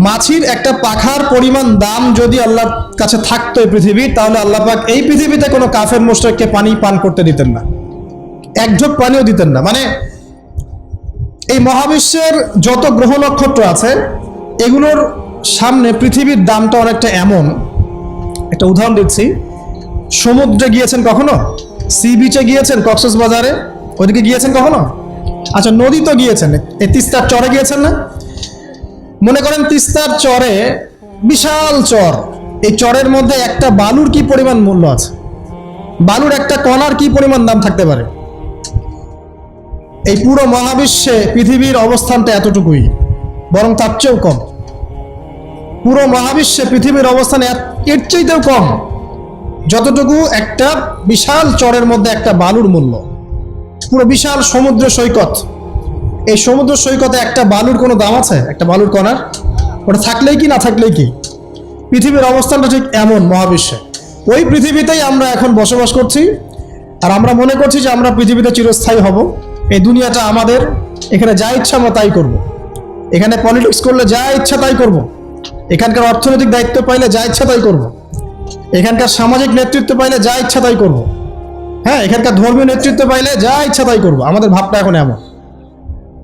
মাছির একটা পাখার পরিমাণ দাম যদি আল্লাহর কাছে থাকতো এই পৃথিবীর, তাহলে আল্লাহ পাক এই পৃথিবীতে কোনো কাফের মুশরিককে পানি পান করতে দিতেন না, এক ঢোক পানিও দিতেন না। মানে এই মহাবিশ্বের যত গ্রহ নক্ষত্র আছে এগুলোর সামনে পৃথিবীর দামটা অনেকটা এমন। একটা উদাহরণ দিচ্ছি, সমুদ্রে গিয়েছেন কখনো? সি বিচে গিয়েছেন? কক্সবাজারে ওইদিকে গিয়েছেন কখনো? আচ্ছা, নদী তো গিয়েছেন, এই তিস্তার চরে গিয়েছেন না? মনে করেন তিস্তার চরে বিশাল চর, এই চরের মধ্যে একটা বালুর কি পরিমাণ মূল্য আছে? বালুর একটা কণার কি পরিমাণ দাম থাকতে পারে? এই পুরো মহাবিশ্বে পৃথিবীর অবস্থানটা এতটুকুই, বরং তার চেয়েও কম। পুরো মহাবিশ্বে পৃথিবীর অবস্থান এর চেয়েও কম, যতটুকু একটা বিশাল চরের মধ্যে একটা বালুর মূল্য। পুরো বিশাল সমুদ্র সৈকত, এই সমুদ্র সৈকতে একটা বালুর কোনো দাম আছে? একটা বালুর কণার? ওটা থাকলেই কি না থাকলেই কি? পৃথিবীর অবস্থানটা ঠিক এমন মহাবিশ্বে। ওই পৃথিবীতেই আমরা এখন বসবাস করছি, আর আমরা মনে করছি যে আমরা পৃথিবীতে চিরস্থায়ী হব, এই দুনিয়াটা আমাদের, এখানে যা ইচ্ছা আমরা তাই করব, এখানে পলিটিক্স করলে যা ইচ্ছা তাই করব, এখানকার অর্থনৈতিক দায়িত্ব পাইলে যা ইচ্ছা তাই করব, এখানকার সামাজিক নেতৃত্ব পাইলে যা ইচ্ছা তাই করব, হ্যাঁ, এখানকার ধর্মীয় নেতৃত্ব পাইলে যা ইচ্ছা তাই করব। আমাদের ভাবটা এখন এমন।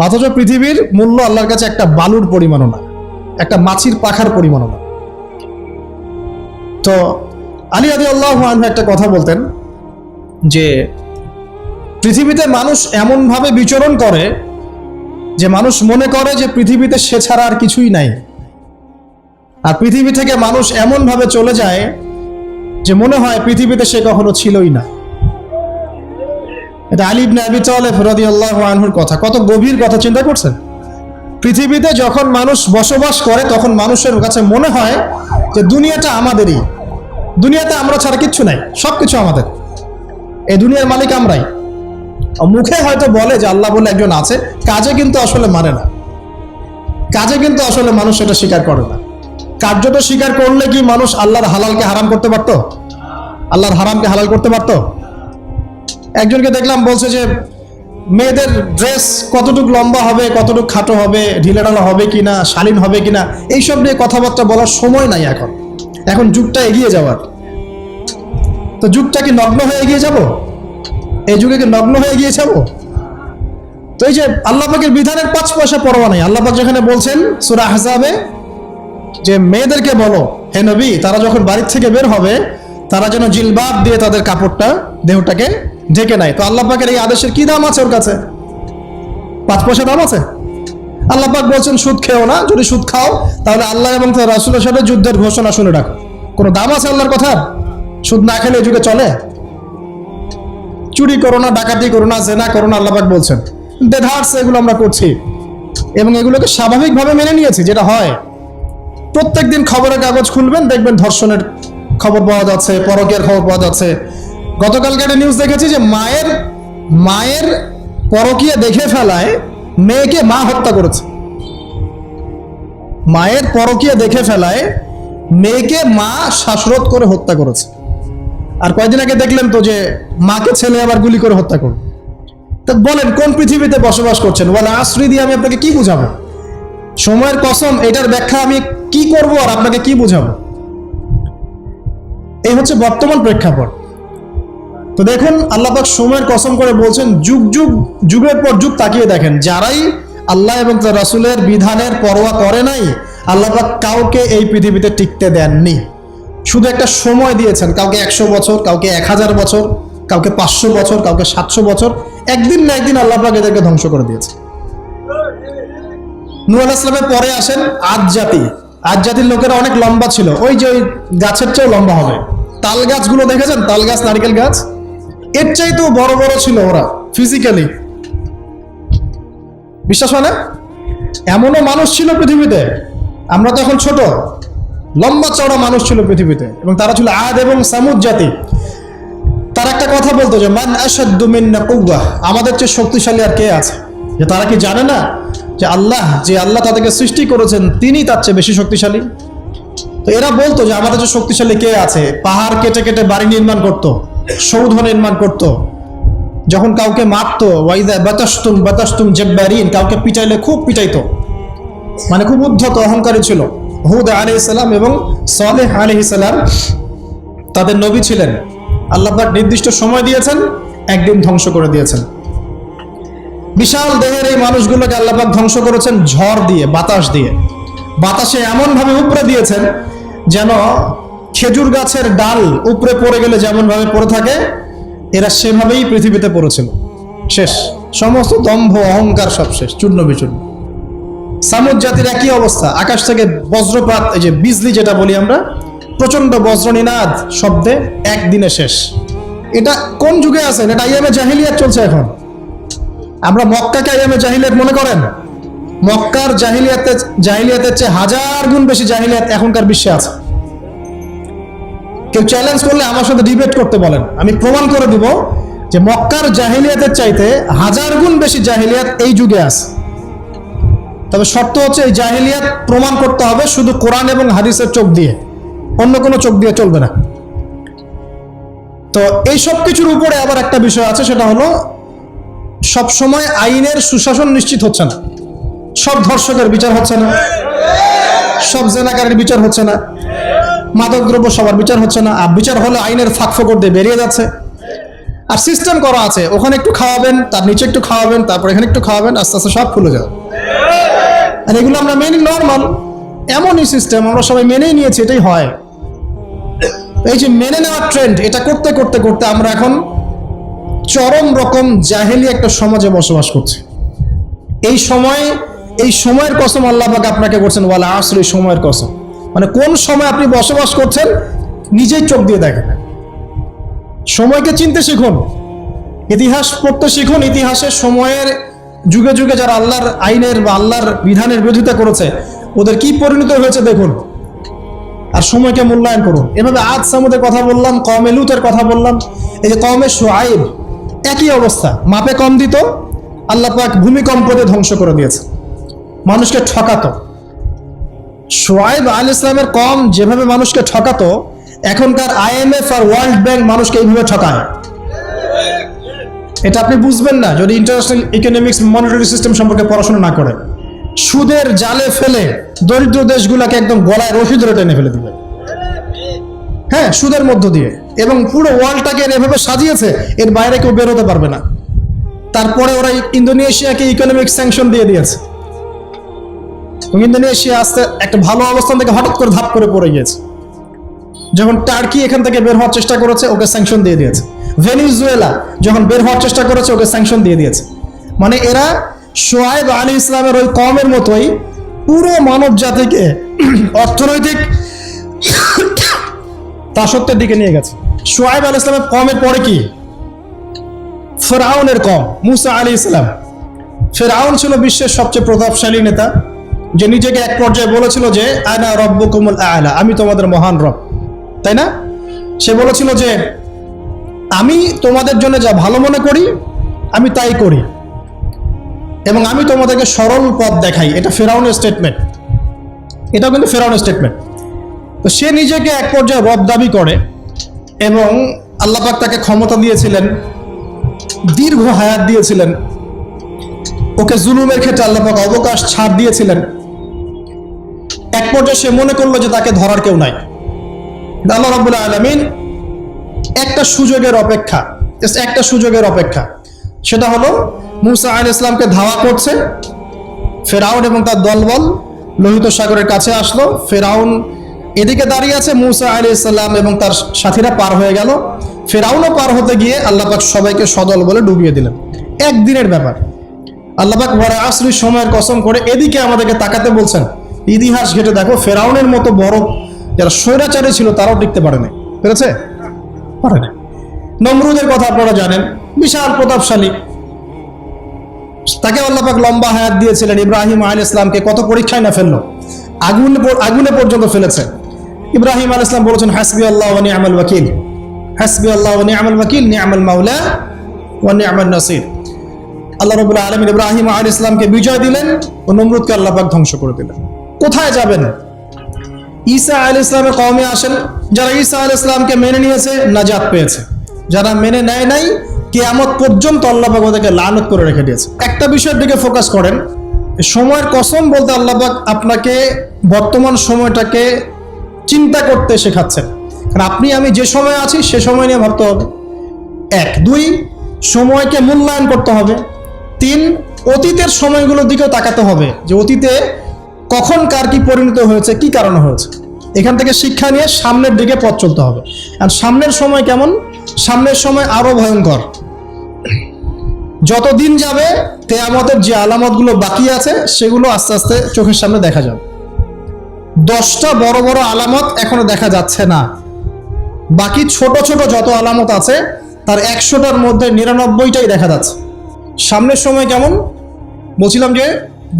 অথচ পৃথিবীর মূল্য আল্লাহর কাছে একটা বালুর পরিমাণও না, একটা মাছির পাখার পরিমাণও না। তো আলী রাদিয়াল্লাহু আনহু একটা কথা বলতেন যে পৃথিবীতে মানুষ এমনভাবে বিচরণ করে যে মানুষ মনে করে যে পৃথিবীতে সে ছাড়া আর কিছুই নাই, আর পৃথিবী থেকে মানুষ এমনভাবে চলে যায় যে মনে হয় পৃথিবীতে সে কখনো ছিলই না। এটা আলী ইবনে আবি তালেব রাদিয়াল্লাহু আনহুর কথা। কত গভীর কথা, চিন্তা করছেন? পৃথিবীতে যখন মানুষ বসবাস করে তখন মানুষের কাছে মনে হয় যে দুনিয়াটা আমাদেরই, দুনিয়াতে আমরা ছাড়া কিচ্ছু নাই, সবকিছু আমাদের, এই দুনিয়ার মালিক আমরাই। মুখে হয়তো বলে যে আল্লাহ বলে একজন আছে, কাজে কিন্তু আসলে মানে না, কাজে কিন্তু আসলে মানুষ এটা স্বীকার করে না। কার্যত স্বীকার করলে কি মানুষ আল্লাহর হালালকে হারাম করতে পারতো? আল্লাহর হারামকে হালাল করতে পারতো? একজনকে দেখলাম বলছে যে মেয়েদের ড্রেস কতটুকু লম্বা হবে, কতটুকু খাটো হবে, ঢিলেঢালা হবে কিনা, শালীন হবে কিনা, এইসব নিয়ে কথাবার্তা বলার সময় নাই এখন। এখন যুগটা এগিয়ে যাওয়ার। তো যুগটা কি নগ্ন হয়ে এগিয়ে যাব? এই যুগে কি নগ্ন হয়ে এগিয়ে যাব? তো এই যে আল্লাহ পাকের বিধানের 5 পয়সা পরোয়া নাই। আল্লাহ পাক যেখানে বলছেন সূরা আহজাবে যে মেয়েদেরকে বলো হে নবী, তারা যখন বাড়ি থেকে বের হবে তারা যেন জিলবাব দিয়ে তাদের কাপড়টা, দেহটাকে ঢেকে নেয়। তো আল্লাহ পাকের এই আদেশের কি দাম আছে ওর কাছে? 5 পয়সা দাম আছে? আল্লাহ পাক বলছেন সুদ খেও না, যদি সুদ খাও তাহলে আল্লাহ এবং তার রাসূলের সাথে যুদ্ধের ঘোষণা শুনে রাখো। কোনো দাম আছে আল্লাহর কথা? সুদ না খেলে এই যুগে চলে? চুরি করো না, ডাকাতি করো না, জেনা করো না, আল্লাহ পাক বলছেন। দেধার্স এগুলো আমরা করছি এবং এগুলোকে স্বাভাবিকভাবে মেনে নিয়েছি, যেটা হয়। প্রত্যেকদিন খবরের কাগজ খুলবেন, দেখবেন ধর্ষণের খবর পাওয়া যাচ্ছে, পরকীয়ার খবর পাওয়া যাচ্ছে। গতকালকে একটা নিউজ দেখেছি যে মায়ের পরকীয়া দেখে ফেলায় মেয়েকে মা হত্যা করেছে। মায়ের পরকীয়া দেখে ফেলায় মেয়েকে মা শ্বাসরোধ করে হত্যা করেছে। আর কয়েকদিন আগে দেখলেন তো যে মাকে ছেলে আবার গুলি করে হত্যা করল। তা বলেন কোন পৃথিবীতে বসবাস করছেন? ওয়াল আসরি দিয়ে আমি আপনাকে কি বুঝাবো? সময়ের কসম, এটার ব্যাখ্যা আমি কি করব আর আপনাকে কি বুঝাবো? এই হচ্ছে বর্তমান প্রেক্ষাপট। তো দেখুন আল্লাহ পাক সময়ের কসম করে বলছেন, যুগের পর যুগ তাকিয়ে দেখেন, যারাই আল্লাহ এবং তার রাসূলের বিধানের পরোয়া করে নাই, আল্লাহ পাক কাউকে এই পৃথিবীতে টিকতে দেননি। শুধু একটা সময় দিয়েছেন, কাউকে 100 বছর, কাউকে 1000 বছর, কাউকে 500 বছর, কাউকে 700 বছর। একদিন না একদিন আল্লাহ পাক এদেরকে ধ্বংস করে দিয়েছে। নূহ আলাইহিস সালামের পরে আসেন আদ জাতি। আদ জাতির লোকেরা অনেক লম্বা ছিল, ওই যে ওই গাছের চেয়েও লম্বা হবে। তাল গাছগুলো দেখেছেন? তাল গাছ, নারকেল গাছ, এর চাইতেও বড় বড় ছিল ওরা ফিজিক্যালি। বিশ্বাস হয় না? এমনও মানুষ ছিল পৃথিবীতে, আমরা তো এখন ছোট, লম্বা চওড়া মানুষ ছিল পৃথিবীতে, এবং তারা ছিল আদ এবং সামুদ জাতি। তারা একটা কথা বলতো যে মান আশাদ্দু মিন্না কুওয়া, আমাদের চেয়ে শক্তিশালী আর কে আছে? যে তারা কি জানে না যে আল্লাহ তাদেরকে সৃষ্টি করেছেন তিনি তার চেয়ে বেশি শক্তিশালী? তো এরা বলতো যে আমাদের চেয়ে শক্তিশালী কে আছে? পাহাড় কেটে কেটে বাড়ি নির্মাণ করত, সৌধ নির্মাণ করত। যখন কাউকে মারতো, ওয়াইদা বাতাসতুম জাব্বারিন, কাউকে পিটাইলে খুব পিটাইতো। মানে খুব উদ্ধত অহংকারী ছিল। হুদ আলাইহিস সালাম এবং সালেহ আলাইহিস সালাম তাদের নবী ছিলেন। আল্লাহ পাক নির্দিষ্ট সময় দিয়েছেন, একদিন ধ্বংস করে দিয়েছেন। বিশাল দেহের এই মানুষগুলোকে আল্লাহ পাক ধ্বংস করেছেন ঝড় দিয়ে, বাতাস দিয়ে। বাতাসে এমন ভাবে উপরে দিয়েছেন যেন খেজুর গাছের ডাল উপরে পড়ে গেলে যেমন ভাবে পড়ে থাকে, এরা সেভাবেই পৃথিবীতে পড়েছিল। শেষ, সমস্ত দম্ভ অহংকার সব শেষ, চূর্ণ বিচূর্ণ। সামুদ জাতির একই অবস্থা, আকাশ থেকে বজ্রপাত, এই যে বিজলি যেটা বলি আমরা, প্রচন্ড বজ্রনিনাদ শব্দে একদিনে শেষ। এটা কোন যুগে আছেন? এটা আইয়ামে জাহিলিয়াত চলছে এখন। আমরা মক্কাকে আইয়ামে জাহিলিয়াত মনে করেন? মক্কার জাহিলিয়াতের চেয়ে 1000 গুণ বেশি জাহিলিয়াত এখনকার বিশ্বে আছে। কেউ চ্যালেঞ্জ করলে আমার সাথে ডিবেট করতে বলেন, আমি প্রমাণ করে দিব যে মক্কার জাহিলিয়াতের চাইতে 1000 গুণ বেশি জাহিলিয়াত এই যুগে আছে। তবে শর্ত হচ্ছে এই জাহিলিয়াত প্রমাণ করতে হবে শুধু কোরআন এবং হাদিসের চোখ দিয়ে, অন্য কোনো চোখ দিয়ে চলবে না। তো এই সব কিছুর উপরে আবার একটা বিষয় আছে, সেটা হলো সবসময় আইনের সুশাসন নিশ্চিত হচ্ছে না। সব ধর্ষকের বিচার হচ্ছে না, সব জেনাকারের বিচার হচ্ছে না, মাদকদ্রব্য সবার বিচার হচ্ছে না। আর বিচার হলে আইনের ফাঁকফোকর দিয়ে বেরিয়ে যাচ্ছে। আর সিস্টেম করা আছে, ওখানে একটু খাওয়াবেন, তার নিচে একটু খাওয়াবেন, তারপর এখানে একটু খাওয়াবেন, আস্তে আস্তে সব খুলে যাবে। আর এগুলো আমরা মেনে নর্মাল, এমনই সিস্টেম আমরা সবাই মেনেই নিয়েছি, এটাই হয়। এই যে মেনে নেওয়ার ট্রেন্ড, এটা করতে করতে করতে আমরা এখন চরম রকম জাহেলি একটা সমাজে বসবাস করছি। এই সময়ের কসম আল্লাহ পাক আপনাকে করছেন, ওয়ালা আসরি, সময়ের কসম। মানে কোন সময় আপনি বসবাস করছেন নিজেই চোখ দিয়ে দেখেন। সময়কে চিনতে শিখুন, ইতিহাস পড়তে শিখুন। ইতিহাসের সময়ের যুগে যুগে যারা আল্লাহর আইনের বা আল্লাহর বিধানের বিরোধিতা করেছে, ওদের কি পরিণত হয়েছে দেখুন, আর সময়কে মূল্যায়ন করুন। এভাবে আদ সামুদের কথা বললাম, কওমে লুতের কথা বললাম, এই যে কওমে শুআইব, একই অবস্থা, মাপে কম দিত, আল্লাহ পাক ভূমিকম্প দিয়ে ধ্বংস করে দিয়েছে, মানুষকে ঠকাতো। শুআইব আলাইহিস সালামের কওম যেভাবে মানুষকে ঠকাতো, এখনকার IMF আর ওয়ার্ল্ড ব্যাংক মানুষকে এইভাবে ঠকায়। এটা আপনি বুঝবেন না যদি ইন্টারন্যাশনাল ইকোনমিক্স মনিটারি সিস্টেম সম্পর্কে পড়াশোনা না করেন। সুদের জালে ফেলে দরিদ্র দেশগুলোকে একদম গলায় রশি ধরে টেনে ফেলে দিবে, হ্যাঁ, সুদের মধ্য দিয়ে। এবং পুরো ওয়ার্ল্ডটাকে এভাবে সাজিয়েছে, এর বাইরে কেউ বেরোতে পারবে না। তারপরে ওরা ইন্দোনেশিয়াকে ইকোনমিক স্যাংশন দিয়ে দিয়েছে। ইন্দোনেশিয়া আস্তে একটা ভালো অবস্থান থেকে হঠাৎ করে ধাপ করে পড়ে গিয়েছে। যখন টার্কি এখান থেকে বের হওয়ার চেষ্টা করেছে, ওকে স্যাংশন দিয়ে দিয়েছে। ভেনিজুয়েলা যখন বের হওয়ার চেষ্টা করেছে, ওকে স্যাংশন দিয়ে দিয়েছে। মানে এরা শুআইব আলাইহিস সালামের ওই কওমের মতোই পুরো মানব জাতিকে অর্থনৈতিক দাসত্বের দিকে নিয়ে গেছে। শুআইব আলাইহিস সালামের কওমের পরে কি? ফিরআউনের কওম, মুসা আলাইহিস সালাম। ফিরআউন ছিল বিশ্বের সবচেয়ে প্রতাপশালী নেতা, যে নিজেকে এক পর্যায়ে বলেছিল যে আনা রব্বুকুমুল আ'লা, আমি তোমাদের মহান রব, তাই না? সে বলেছিল যে আমি তোমাদের জন্য যা ভালো মনে করি আমি তাই করি, এবং আমি তোমাদেরকে সরল পথ দেখাই। এটা ফিরআউনের স্টেটমেন্ট, এটাও কিন্তু ফিরআউনের স্টেটমেন্ট। তো সে নিজেকে এক পর্যায়ে রব দাবি করে, এবং আল্লাহ পাক তাকে ক্ষমতা দিয়েছিলেন, দীর্ঘ হায়াত দিয়েছিলেন, ওকে জুলুমের ক্ষেত্রে আল্লাহ পাক অবকাশ ছাড় দিয়েছিলেন। এক পর্যায়ে সে মনে করলো যে তাকে ধরার কেউ নাই। আল্লাহ রাব্বুল আলামিন একটা সুযোগের অপেক্ষা, সেটা হলো মুসা আলাইহিস সালামকে ধাওয়া করছে ফেরাউন এবং তার দলবল, লোহিত সাগরের কাছে আসলো। ফেরাউন এদিকে দাঁড়িয়ে আছে, মুসা আলাইহিস সালাম এবং তার সাথীরা পার হয়ে গেল। ফেরাউনও পার হতে গিয়ে আল্লাহ পাক সবাইকে সদল বলে ডুবিয়ে দিলেন। একদিনের ব্যাপার। আল্লাহ পাক ওয়ালা আসরি, সময়ের কসম করে এদিকে আমাদেরকে তাকাতে বলছেন। ইতিহাস ঘেটে দেখো, ফেরাউনের মতো বড় যারা স্বৈরাচারী ছিল তারাও টিকতে পারে না, পেরেছে? পারে না। নমরুদের কথা আপনারা জানেন, বিশাল প্রতাপশালী, তাকে আল্লাহ পাক লম্বা হায়াত দিয়েছিলেন। ইব্রাহিম আলাইহিস সালামকে কত পরীক্ষায় না ফেললো, আগুনে পর্যন্ত ফেলেছে। ইব্রাহিম আলাইহিস সালাম বলেছেন হাসবি আল্লাহ ওয়া নি'মাল ওয়াকিল, হাসবি আল্লাহ ওয়া নি'মাল ওয়াকিল, নি'মাল মাওলা ওয়া নি'মান নাসির। আল্লাহ রাব্বুল আলামিন ইব্রাহিম আলাইহিস সালামকে বিজয় দিলেন ও নমরুদকে আল্লাহ পাক ধ্বংস করে দিলেন। কোথায় যাবেন? ঈসা আলাইহিস সালামের কওমে আসেন। যারা ঈসা আলাইহিস সালামকে মেনে নিয়েছে নাজাত পেয়েছে, যারা মেনে নেয় নাই কিয়ামত পর্যন্ত আল্লাহ পাক ওদেরকে লানত করে রেখে দিয়েছে। একটা বিষয়ের দিকে ফোকাস করেন, সময়ের কসম বলতে আল্লাহ পাক আপনাকে বর্তমান সময়টাকে চিন্তা করতে শেখাচ্ছেন। কারণ আপনি আমি যে সময় আছি সে সময় নিয়ে ভাবতে হবে। 1 2 সময়কে মূল্যায়ন করতে হবে। 3 অতীতের সময়গুলোর দিকেও তাকাতে হবে যে অতীতে কখন কার কি পরিণত হয়েছে, কি কারণে হয়েছে। এখান থেকে শিক্ষা নিয়ে সামনের দিকে পথ চলতে হবে। আর সামনের সময় কেমন? সামনের সময় আরো ভয়ঙ্কর। যত দিন যাবে কিয়ামতের যে আলামতগুলো বাকি আছে সেগুলো আস্তে আস্তে চোখের সামনে দেখা যাবে। 10টা বড় বড় আলামত এখনো দেখা যাচ্ছে না, বাকি ছোট ছোট যত আলামত আছে তার 100টার মধ্যে 99টাই দেখা যাচ্ছে। সামনের সময় কেমন বলছিলাম যে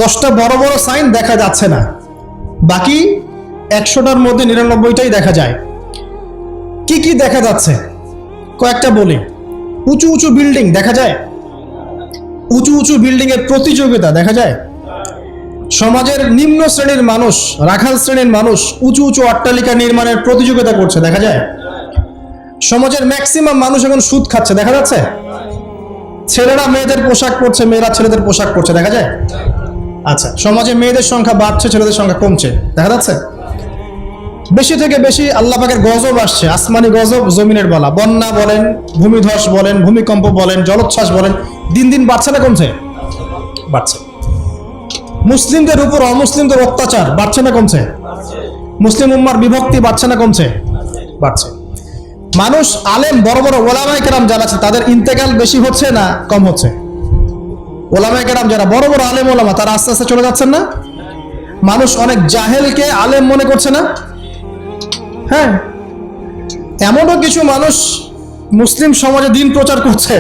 10টা বড় বড় সাইন দেখা যাচ্ছে না, বাকি 100টার মধ্যে 99টাই দেখা যায়। কি কি দেখা যাচ্ছে কয়েকটা বলি। উঁচু উঁচু বিল্ডিং দেখা যায়, উঁচু উঁচু বিল্ডিং এর প্রতিযোগিতা দেখা যায়। সমাজের নিম্ন শ্রেণীর মানুষ, রাখাল শ্রেণীর মানুষ উঁচু উঁচু অট্টালিকা নির্মাণের প্রতিযোগিতা করছে দেখা যায়। সমাজের ম্যাক্সিমাম মানুষ এখন সুদ খাচ্ছে দেখা যাচ্ছে। ছেলেরা মেয়েদের পোশাক পরছে, মেয়েরা ছেলেদের পোশাক পরছে দেখা যায়। আচ্ছা, সমাজে মেয়েদের সংখ্যা বাড়ছে, ছেলেদের সংখ্যা কমছে দেখা যাচ্ছে। বেশি থেকে বেশি আল্লাহ পাকের গজব আসছে, আসমানি গজব, জমিনের বালা, বন্যা বলেন, ভূমিধস বলেন, ভূমিকম্প বলেন, জলোচ্ছ্বাস বলেন, দিন দিন বাড়ছে না কমছে? বাড়ছে। মুসলিমদের উপর অমুসলিমদের অত্যাচার বাড়ছে না কমছে? মুসলিম উম্মার বিভক্তি বাড়ছে না কমছে? বাড়ছে। মানুষ আলেম, বড় বড় ওলামায়ে কেরাম যারা আছে তাদের ইন্তেকাল বেশি হচ্ছে না কম হচ্ছে? ওলামায়ে কেরাম যারা বড় বড় আলেম ওলামা তারা আস্তে আস্তে চলে যাচ্ছেন না? মানুষ অনেক জাহেলকে আলেম মনে করছে না? হ্যাঁ, এমনও কিছু মানুষ মুসলিম সমাজে দিন প্রচার করছে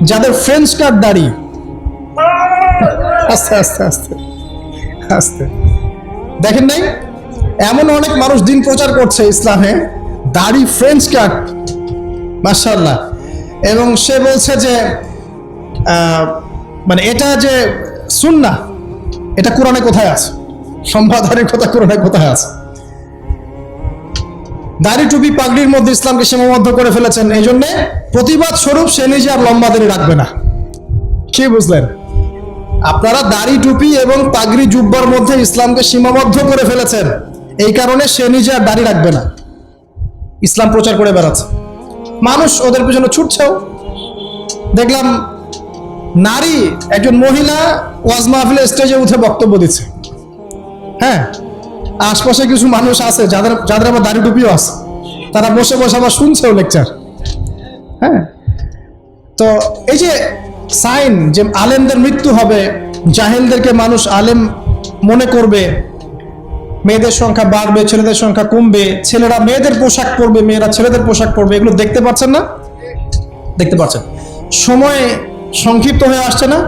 যাদের ফ্রেঞ্চ কাট দাড়ি। আস্তে আস্তে আস্তে আস্তে দেখেন নাই? এমন অনেক মানুষ দিন প্রচার করছে ইসলামে, দাড়ি ফ্রেঞ্চ কাট, মাশাআল্লাহ। এবং সে বলছে যে মানে এটা যে সুন্নাহ, এটা কোরআনে কোথায় আছে? সম্পাদারির কথা কোরআনে কোথায় আছে? দাড়ি টুপি পাগড়ির মধ্যে ইসলামকে সীমাবদ্ধ করে ফেলেছেন, এই জন্য প্রতিবাদ স্বরূপ সে নিজে আর লম্বা দাড়ি রাখবে না। কি বুঝলেন? আপনারা দাড়ি টুপি এবং পাগড়ি জুব্বার মধ্যে ইসলামকে সীমাবদ্ধ করে ফেলেছেন, এই কারণে সে নিজে আর দাড়ি রাখবে না, ইসলাম প্রচার করে বেড়াচ্ছে। মানুষ ওদের পিছনে ছুটছেও। দেখলাম নারী একজন মহিলা ওয়াজ মাহফিলে স্টেজে উঠে বক্তব্য দিচ্ছে। হ্যাঁ, আশপাশে কিছু মানুষ আছে যাদের যাদের আবার দাড়ি টুপিও আছে, তারা বসে বসে আবার শুনছেও লেকচার। হ্যাঁ, তো এই যে সাইন যে আলেমদের মৃত্যু হবে, জাহেলদেরকে মানুষ আলেম মনে করবে, মেয়েদের সংখ্যা বাড়বে, ছেলেদের সংখ্যা কমবে, ছেলেরা মেয়েদের পোশাক পরবে, মেয়েরা ছেলেদের পোশাক পরবে, এগুলো দেখতে পাচ্ছেন না? দেখতে পাচ্ছেন। সময় সংক্ষিপ্ত হয়ে আসছে না?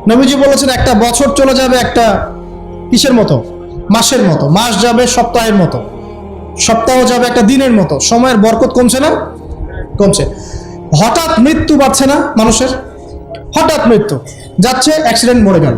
নবীজি বলেছেন একটা বছর চলে যাবে একটা কিসের মতো? মাসের মতো। মাস যাবে সপ্তাহের মতো, সপ্তাহ যাবে একটা দিনের মতো। সময়ের বরকত কমছে না? কমছে। হঠাৎ মৃত্যু বাড়ছে না মানুষের? হঠাৎ মৃত্যু যাচ্ছে, অ্যাক্সিডেন্ট, মরে গেল।